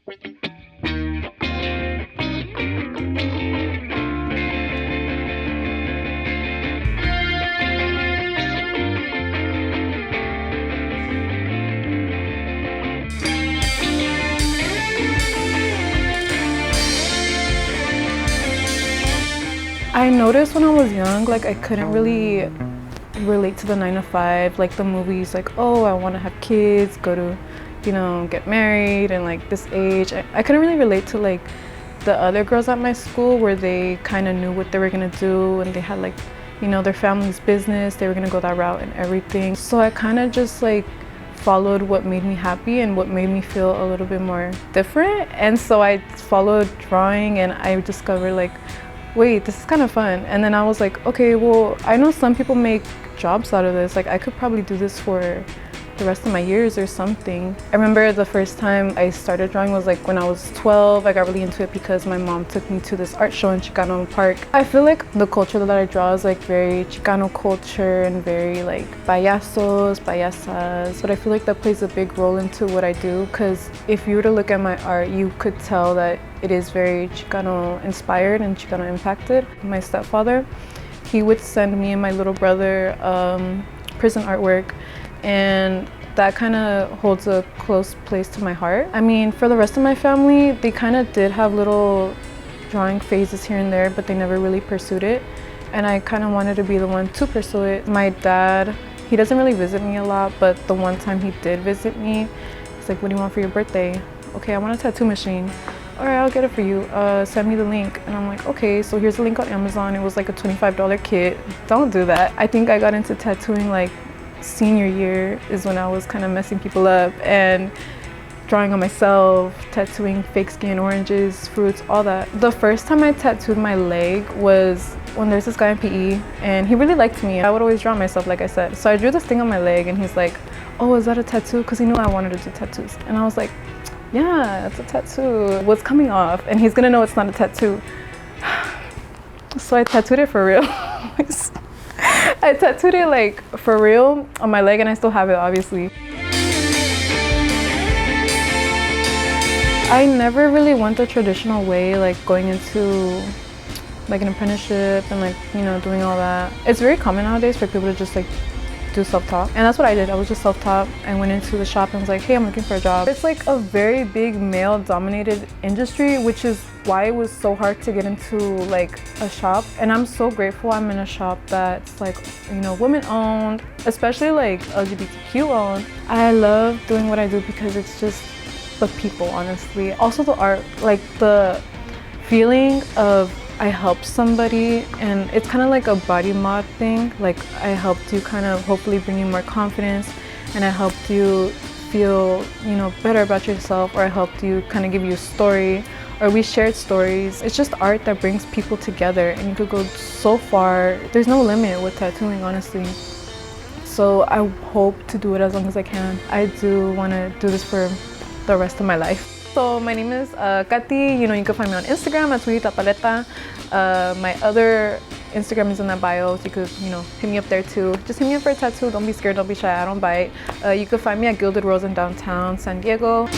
I noticed when I was young, like I couldn't really relate to the 9 to 5, like the movies, like, oh, I want to have kids, go to, get married and like this age. I couldn't really relate to like the other girls at my school where they kind of knew what they were gonna do and they had like, their family's business, they were gonna go that route and everything. So I kind of just like followed what made me happy and what made me feel a little bit more different. And so I followed drawing and I discovered like, wait, this is kind of fun. And then I was like, okay, well, I know some people make jobs out of this. Like I could probably do this for the rest of my years or something. I remember the first time I started drawing was like when I was 12. I got really into it because my mom took me to this art show in Chicano Park. I feel like the culture that I draw is like very Chicano culture and very like payasos, payasas. But I feel like that plays a big role into what I do, because if you were to look at my art, you could tell that it is very Chicano inspired and Chicano impacted. My stepfather, he would send me and my little brother prison artwork, and that kind of holds a close place to my heart. I mean, for the rest of my family, they kind of did have little drawing phases here and there, but they never really pursued it. And I kind of wanted to be the one to pursue it. My dad, he doesn't really visit me a lot, but the one time he did visit me, he's like, what do you want for your birthday? Okay, I want a tattoo machine. All right, I'll get it for you. Send me the link. And I'm like, okay, so here's the link on Amazon. It was like a $25 kit. Don't do that. I think I got into tattooing like senior year is when I was kind of messing people up and drawing on myself, tattooing fake skin, oranges, fruits, all that. The first time I tattooed my leg was when there's this guy in PE and he really liked me. I would always draw myself, like I said. So I drew this thing on my leg and he's like, oh, is that a tattoo? Because he knew I wanted to do tattoos. And I was like, yeah, it's a tattoo. What's coming off? And he's gonna know it's not a tattoo. So I tattooed it for real. I tattooed it like for real on my leg, and I still have it, obviously. I never really went the traditional way, like going into like an apprenticeship and like, doing all that. It's very common nowadays for people to just like do self-taught, and that's what I did. I was just self-taught. I went into the shop and was like, hey, I'm looking for a job. It's like a very big male-dominated industry, which is why it was so hard to get into like a shop. And I'm so grateful I'm in a shop that's like, women-owned, especially like LGBTQ-owned. I love doing what I do because it's just the people, honestly. Also the art, like the feeling of I helped somebody, and it's kind of like a body mod thing. Like I helped you kind of hopefully bring you more confidence, and I helped you feel, better about yourself, or I helped you kind of give you a story, or we shared stories. It's just art that brings people together, and you could go so far. There's no limit with tattooing, honestly. So I hope to do it as long as I can. I do want to do this for the rest of my life. So my name is Kati. You can find me on Instagram at Tweety Paleta. My other Instagram is in that bio, so you could, hit me up there too. Just hit me up for a tattoo. Don't be scared, don't be shy, I don't bite. You could find me at Gilded Rose in downtown San Diego.